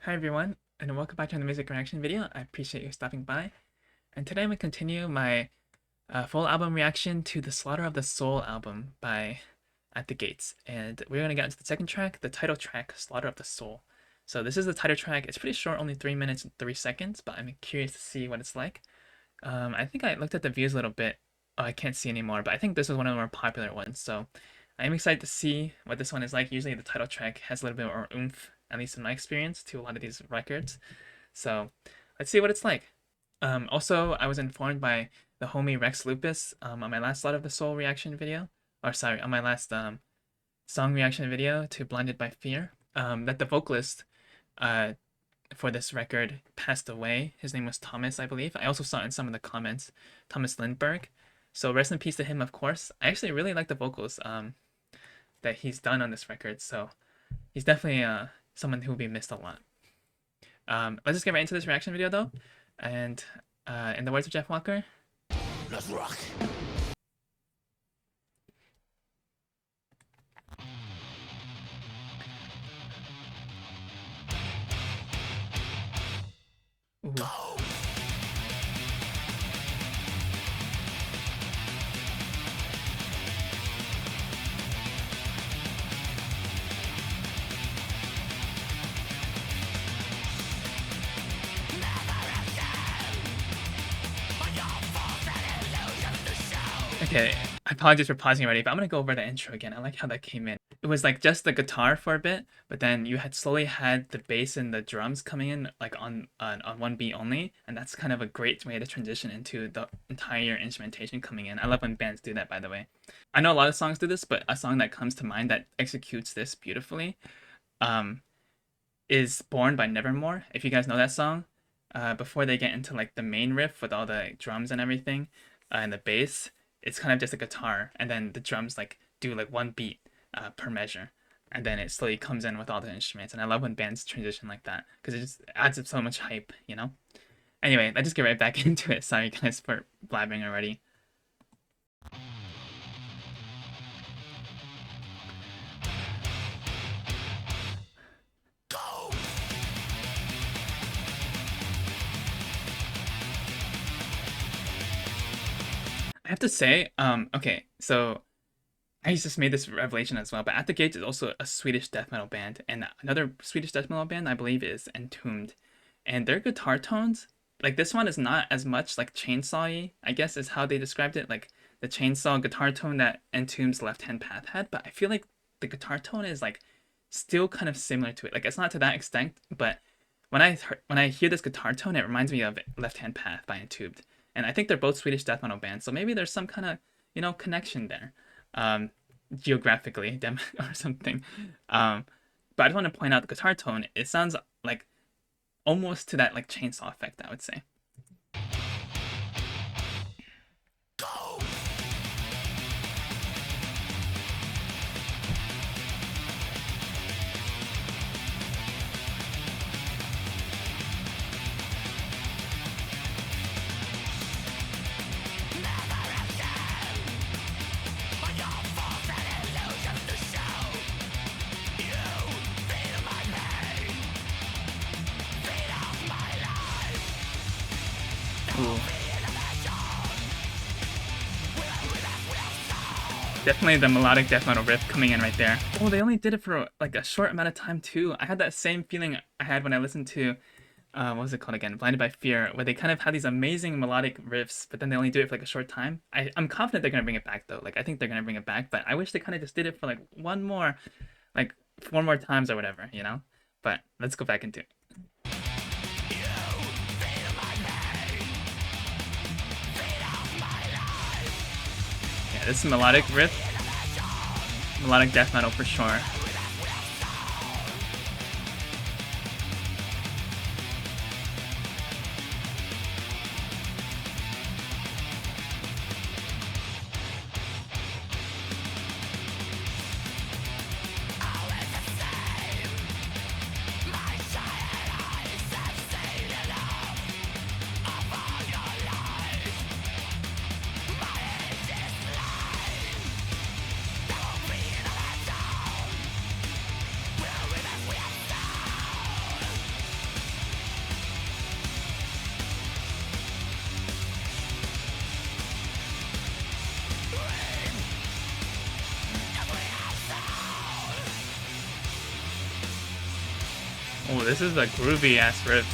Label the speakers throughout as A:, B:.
A: Hi everyone, and welcome back to another music reaction video. I appreciate you stopping by. And today I'm going to continue my full album reaction to the Slaughter of the Soul album by At the Gates. And we're going to get into the second track, the title track, Slaughter of the Soul. So this is the title track. It's pretty short, only 3 minutes and 3 seconds, but I'm curious to see what it's like. I think I looked at the views a little bit. Oh, I can't see anymore, but I think this was one of the more popular ones. So I'm excited to see what this one is like. Usually the title track has a little bit more oomph, at least in my experience, to a lot of these records. So let's see what it's like. Also, I was informed by the homie Rex Lupus on my last Slaughter of the Soul reaction video, or sorry, on my last song reaction video to Blinded by Fear, that the vocalist for this record passed away. His name was Thomas, I believe. I also saw in some of the comments, Thomas Lindberg. So rest in peace to him, of course. I actually really like the vocals that he's done on this record, so he's definitely someone who will be missed a lot. Let's just get right into this reaction video though, and in the words of Jeff Walker, let's rock. Ooh. Okay, I apologize for pausing already, but I'm gonna go over the intro again. I like how that came in. It was like just the guitar for a bit, but then you had slowly had the bass and the drums coming in like on one beat only, and that's kind of a great way to transition into the entire instrumentation coming in. I love when bands do that, by the way. I know a lot of songs do this, but a song that comes to mind that executes this beautifully is Born by Nevermore. If you guys know that song, before they get into like the main riff with all the drums and everything and the bass, it's kind of just a guitar, and then the drums like do like one beat per measure, and then it slowly comes in with all the instruments. And I love when bands transition like that because it just adds up so much hype, you know. Anyway, let's just get right back into it. Sorry guys for blabbing already. I have to say, okay, so I just made this revelation as well, but At the Gates is also a Swedish death metal band, and another Swedish death metal band I believe is Entombed, and their guitar tones, like this one is not as much like chainsaw-y, I guess is how they described it, like the chainsaw guitar tone that Entombed's Left Hand Path had, but I feel like the guitar tone is like still kind of similar to it. Like it's not to that extent, but when I hear this guitar tone, it reminds me of Left Hand Path by Entombed. And I think they're both Swedish death metal bands, so maybe there's some kind of, you know, connection there, geographically or something. But I just want to point out the guitar tone. It sounds like almost to that like chainsaw effect, I would say. Ooh. Definitely the melodic death metal riff coming in right there. Oh, they only did it for like a short amount of time too. I had that same feeling I had when I listened to, what was it called again? Blinded by Fear, where they kind of had these amazing melodic riffs, but then they only do it for like a short time. I'm confident they're gonna bring it back though. Like I think they're gonna bring it back, but I wish they kind of just did it for like like 4 more times or whatever, you know? But let's go back into it. This is melodic riff, melodic death metal for sure. Oh, this is a groovy ass riff.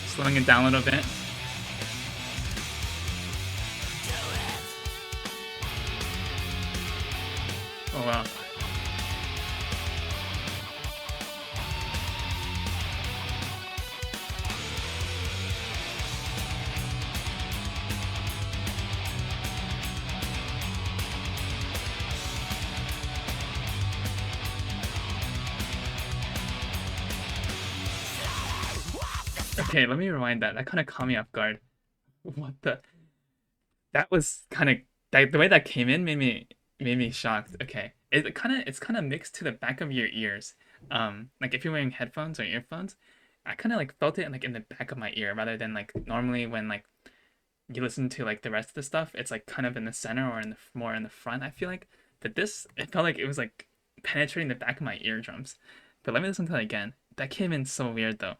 A: Slowing it down a little bit. Oh wow. Okay, let me rewind that. That kind of caught me off guard. What the? That was kind of the way that came in made me shocked. Okay, it's kind of mixed to the back of your ears. Like if you're wearing headphones or earphones, I kind of like felt it like in the back of my ear rather than like normally when like you listen to like the rest of the stuff, it's like kind of in the center or in the more in the front. I feel like, but this it felt like it was like penetrating the back of my eardrums. But let me listen to that again. That came in so weird though.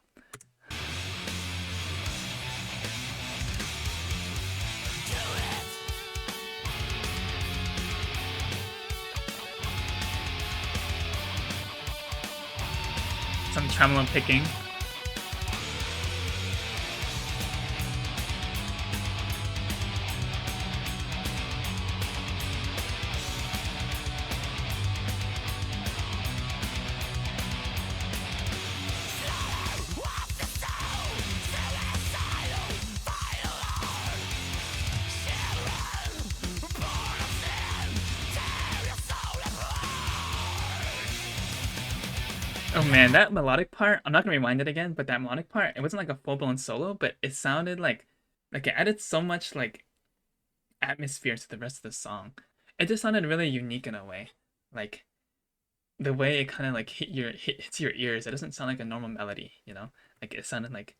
A: Some tremolo picking. Oh man, that melodic part, I'm not gonna rewind it again, but that melodic part, it wasn't like a full-blown solo, but it sounded like it added so much like atmosphere to the rest of the song. It just sounded really unique in a way. Like the way it kind of like hits your ears. It doesn't sound like a normal melody, you know? Like it sounded like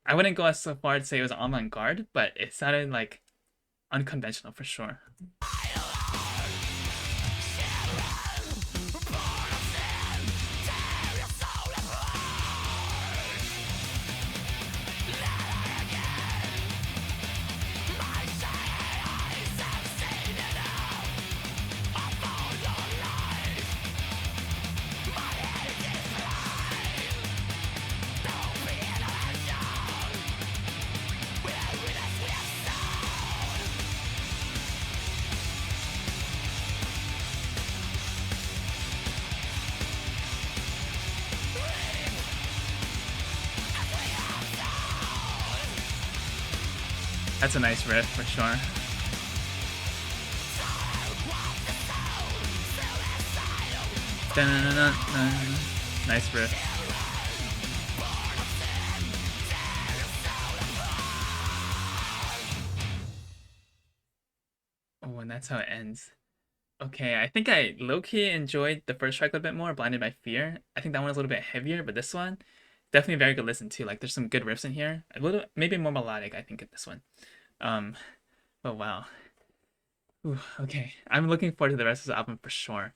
A: I wouldn't go as so far to say it was avant-garde, but it sounded like unconventional for sure. That's a nice riff for sure. Dun-dun-dun-dun-dun. Nice riff. Oh, and that's how it ends. Okay, I think I low-key enjoyed the first track a little bit more, Blinded by Fear. I think that one was a little bit heavier, but this one, definitely a very good listen too. Like there's some good riffs in here. A little maybe more melodic, I think, in this one. Um, but wow. Ooh, okay. I'm looking forward to the rest of the album for sure.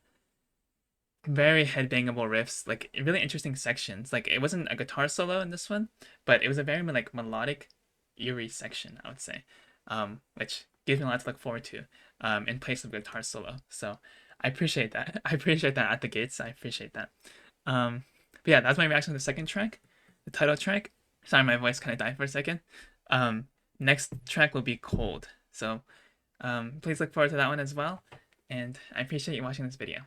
A: Very headbangable riffs, like really interesting sections. Like it wasn't a guitar solo in this one, but it was a very like melodic, eerie section, I would say, which gives me a lot to look forward to, in place of guitar solo. So I appreciate that. I appreciate that at the gates. I appreciate that. But yeah, that's my reaction to the second track, the title track. Sorry, my voice kind of died for a second. Um, Next track will be Cold. So please look forward to that one as well. And I appreciate you watching this video.